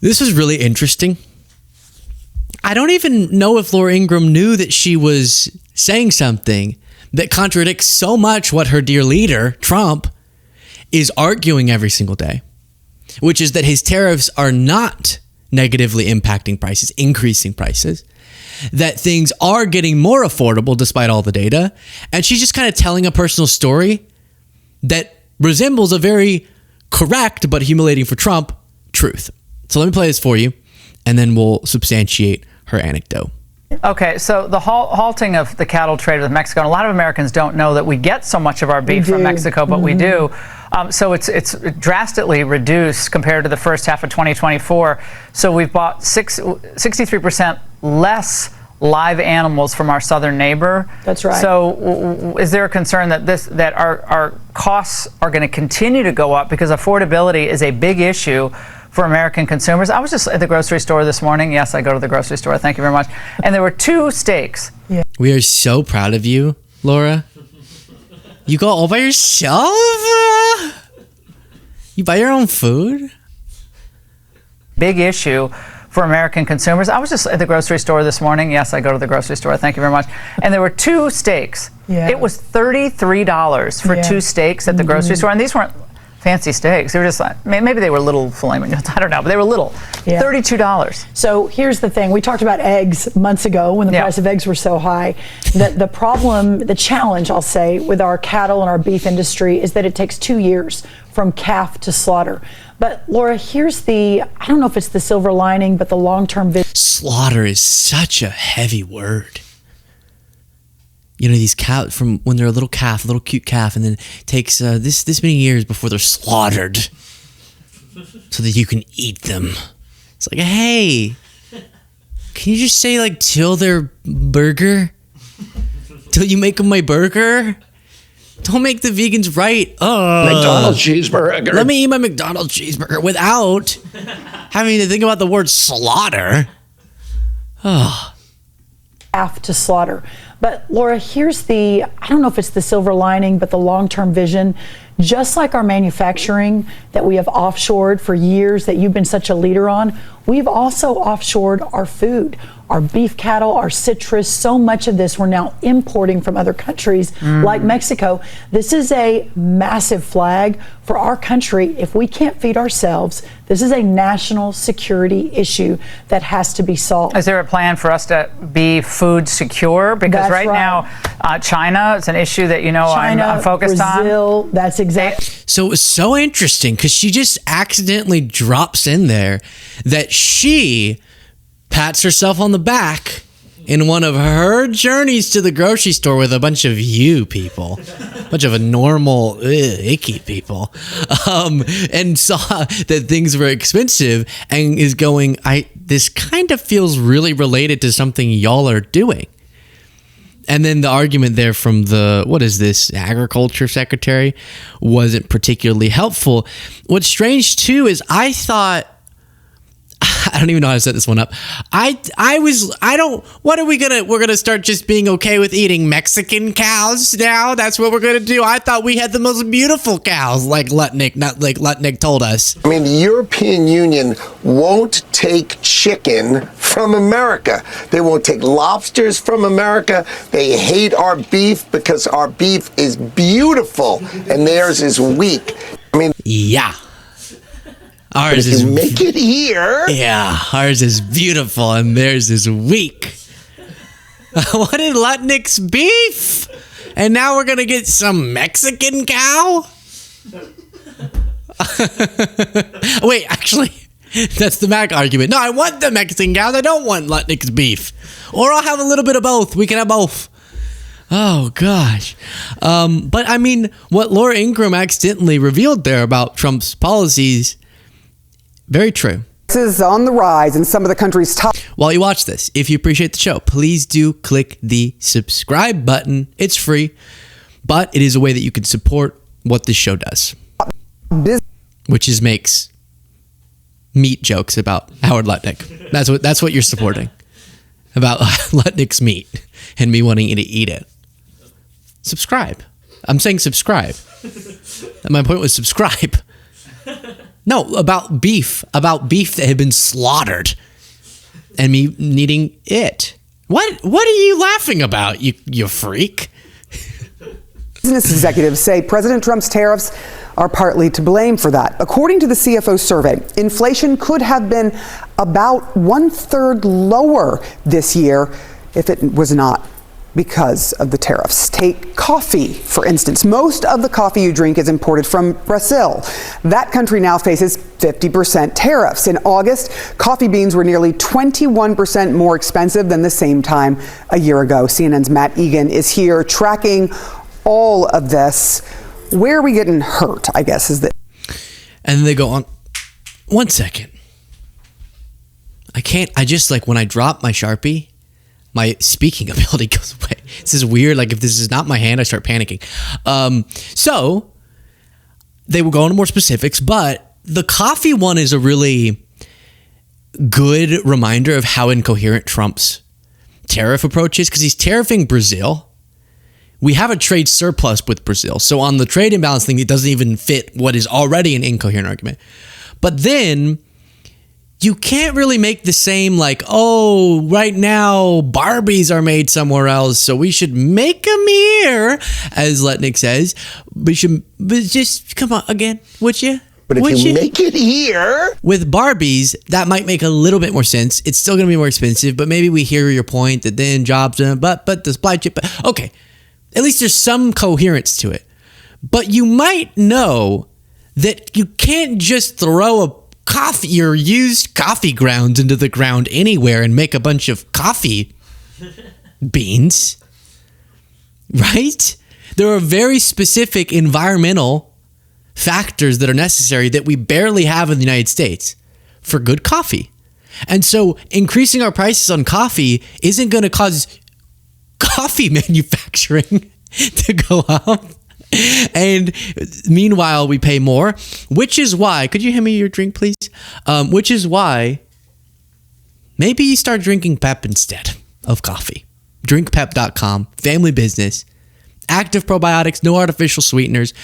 This was really interesting. I don't even know if Laura Ingraham knew that she was saying something that contradicts so much what her dear leader, Trump, is arguing every single day, which is that his tariffs are not negatively impacting prices, increasing prices, that things are getting more affordable despite all the data. And she's just kind of telling a personal story that resembles a very correct but humiliating for Trump truth. So let me play this for you, and then we'll substantiate her anecdote. Okay, so the halting of the cattle trade with Mexico, and a lot of Americans don't know that we get so much of our beef from Mexico, but we do. So it's drastically reduced compared to the first half of 2024. So we've bought 63% less live animals from our southern neighbor. That's right. So is there a concern that our costs are going to continue to go up because affordability is a big issue for American consumers? I was just at the grocery store this morning. Yes, I go to the grocery store. Thank you very much. And there were 2 steaks. Yeah. We are so proud of you, Laura. You go all by yourself? You buy your own food? Big issue for American consumers. I was just at the grocery store this morning. Yes, I go to the grocery store. Thank you very much. And there were 2 steaks. Yeah. It was $33 for 2 steaks at the grocery store. And these weren't fancy steaks. They were just like, maybe they were little filet mignons. I don't know, but they were little. Yeah. $32. So here's the thing. We talked about eggs months ago when the price of eggs were so high. The problem, the challenge, I'll say, with our cattle and our beef industry is that it takes 2 years from calf to slaughter. But Laura, here's I don't know if it's the silver lining, but the long-term vision. Slaughter is such a heavy word. You know, these cows from when they're a little calf, a little cute calf, and then it takes this many years before they're slaughtered so that you can eat them. It's like, hey, can you just say like till they're burger? Till you make them my burger? Don't make the vegans right. McDonald's cheeseburger. Let me eat my McDonald's cheeseburger without having to think about the word slaughter. Calf to slaughter. But Laura, here's I don't know if it's the silver lining, but the long-term vision. Just like our manufacturing that we have offshored for years that you've been such a leader on, we've also offshored our food, our beef cattle, our citrus. So much of this we're now importing from other countries like Mexico. This is a massive flag for our country. If we can't feed ourselves, this is a national security issue that has to be solved. Is there a plan for us to be food secure? Because right now, China is an issue that, I'm focused on. Brazil, that's exactly. So it was so interesting because she just accidentally drops in there that she pats herself on the back in one of her journeys to the grocery store with a bunch of you people, a bunch of normal, icky people, and saw that things were expensive and is going, this kind of feels really related to something y'all are doing. And then the argument there from agriculture secretary wasn't particularly helpful. What's strange too is I thought, I don't even know how to set this one up. We're gonna start just being okay with eating Mexican cows now? That's what we're gonna do? I thought we had the most beautiful cows, like Lutnick told us. I mean, the European Union won't take chicken from America. They won't take lobsters from America. They hate our beef because our beef is beautiful and theirs is weak. I mean, yeah. Ours is make it here. Yeah, ours is beautiful and theirs is weak. What did Lutnick's beef? And now we're gonna get some Mexican cow? Wait, actually, that's the Mac argument. No, I want the Mexican cows. I don't want Lutnick's beef. Or I'll have a little bit of both. We can have both. Oh, gosh. But I mean, what Laura Ingraham accidentally revealed there about Trump's policies, very true. This is on the rise in some of the country's top. While you watch this, if you appreciate the show, please do click the subscribe button. It's free, but it is a way that you can support what this show does, which is makes meat jokes about Howard Lutnick. That's what you're supporting, about Lutnick's meat and me wanting you to eat it. Subscribe. I'm saying subscribe. And my point was subscribe. No, about beef that had been slaughtered and me needing it. What are you laughing about, you freak? Business executives say President Trump's tariffs are partly to blame for that. According to the CFO survey, inflation could have been about 1/3 lower this year if it was not because of the tariffs. Take coffee, for instance. Most of the coffee you drink is imported from Brazil. That country now faces 50% tariffs. In August, coffee beans were nearly 21% more expensive than the same time a year ago. CNN's Matt Egan is here tracking all of this. Where are we getting hurt, I guess, is the... And they go on, 1 second. I just, like, when I drop my Sharpie, my speaking ability goes away. This is weird. Like, if this is not my hand, I start panicking. So they will go into more specifics, but the coffee one is a really good reminder of how incoherent Trump's tariff approach is, because he's tariffing Brazil. We have a trade surplus with Brazil. So on the trade imbalance thing, it doesn't even fit what is already an incoherent argument. But then you can't really make the same, like, oh, right now Barbies are made somewhere else, so we should make them here, as Letnick says. But just come on again, would you? But if you make it here... With Barbies, that might make a little bit more sense. It's still going to be more expensive, but maybe we hear your point that then jobs, but the supply chain, okay. At least there's some coherence to it. But you might know that you can't just throw your used coffee grounds into the ground anywhere and make a bunch of coffee beans, right? There are very specific environmental factors that are necessary that we barely have in the United States for good coffee. And so increasing our prices on coffee isn't going to cause coffee manufacturing to go up. And meanwhile, we pay more, which is why, could you hand me your drink, please? Which is why maybe you start drinking Pep instead of coffee. Drinkpep.com, family business, active probiotics, no artificial sweeteners.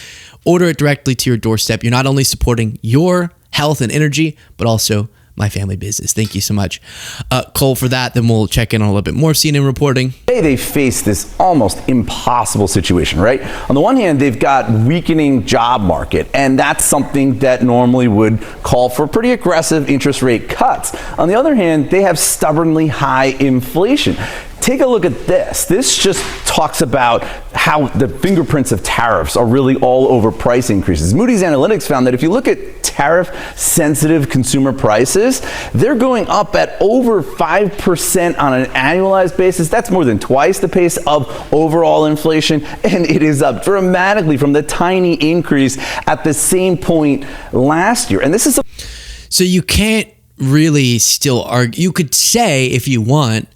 Order it directly to your doorstep. You're not only supporting your health and energy, but also my family business. Thank you so much, Cole, for that. Then we'll check in on a little bit more CNN reporting. They face this almost impossible situation, right? On the one hand, they've got weakening job market, and that's something that normally would call for pretty aggressive interest rate cuts. On the other hand, they have stubbornly high inflation. Take a look at this. This just talks about how the fingerprints of tariffs are really all over price increases. Moody's Analytics found that if you look at tariff-sensitive consumer prices, they're going up at over 5% on an annualized basis. That's more than twice the pace of overall inflation, and it is up dramatically from the tiny increase at the same point last year. And this is so you can't really still argue. You could say, if you want,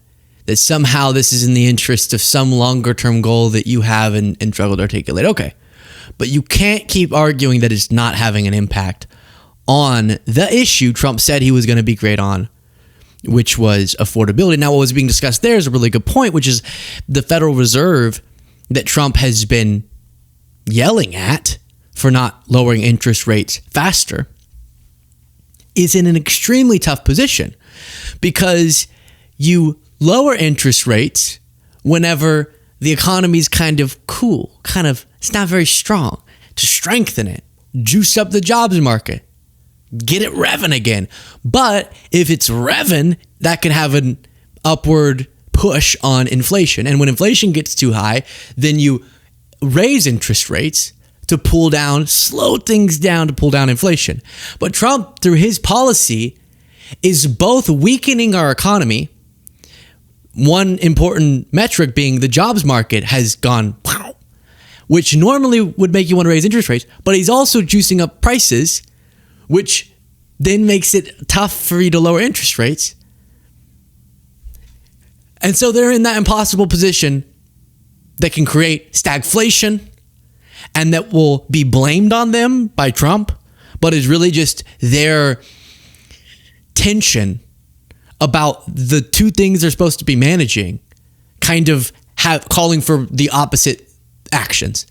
that somehow this is in the interest of some longer term goal that you have and struggle to articulate. Okay. But you can't keep arguing that it's not having an impact on the issue Trump said he was going to be great on, which was affordability. Now, what was being discussed there is a really good point, which is the Federal Reserve that Trump has been yelling at for not lowering interest rates faster is in an extremely tough position, because you lower interest rates whenever the economy's kind of cool, it's not very strong, to strengthen it, juice up the jobs market, get it revving again. But if it's revving, that can have an upward push on inflation. And when inflation gets too high, then you raise interest rates to slow things down to pull down inflation. But Trump, through his policy, is both weakening our economy. One important metric being the jobs market has gone, which normally would make you want to raise interest rates, but he's also juicing up prices, which then makes it tough for you to lower interest rates. And so they're in that impossible position that can create stagflation, and that will be blamed on them by Trump, but is really just their tension about the two things they're supposed to be managing, kind of calling for the opposite actions.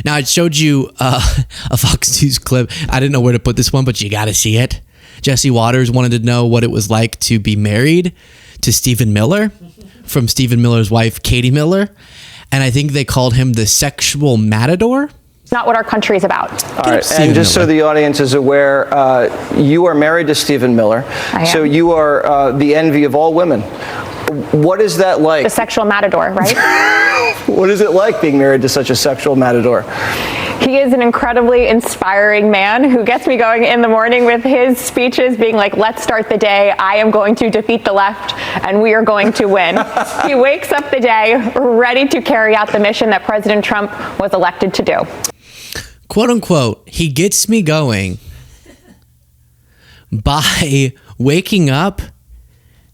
Now, I showed you a Fox News clip. I didn't know where to put this one, but you got to see it. Jesse Waters wanted to know what it was like to be married to Stephen Miller from Stephen Miller's wife, Katie Miller. And I think they called him the sexual matador. It's not what our country is about. All right, and just so the audience is aware, you are married to Stephen Miller. I am. So you are the envy of all women. What is that like? The sexual matador, right? What is it like being married to such a sexual matador? He is an incredibly inspiring man who gets me going in the morning with his speeches being like, let's start the day. I am going to defeat the left and we are going to win. He wakes up the day ready to carry out the mission that President Trump was elected to do. Quote unquote, he gets me going by waking up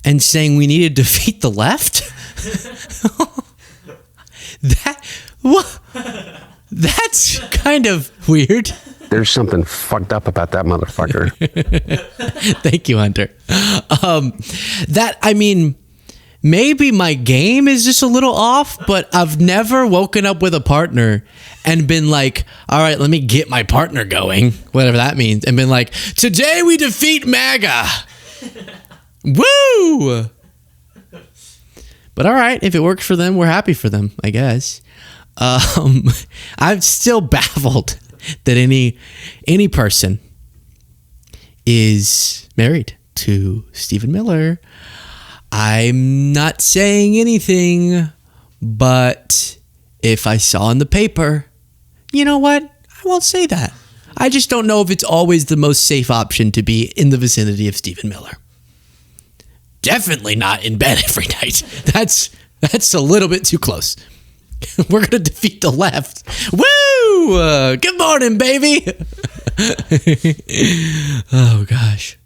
and saying we need to defeat the left? That's kind of weird. There's something fucked up about that motherfucker. Thank you, Hunter. Maybe my game is just a little off, but I've never woken up with a partner and been like, all right, let me get my partner going, whatever that means, and been like, today we defeat MAGA. Woo! But all right, if it works for them, we're happy for them, I guess. I'm still baffled that any person is married to Stephen Miller. I'm not saying anything, but if I saw in the paper, you know what? I won't say that. I just don't know if it's always the most safe option to be in the vicinity of Stephen Miller. Definitely not in bed every night. That's a little bit too close. We're going to defeat the left. Woo! Good morning, baby. Oh, gosh.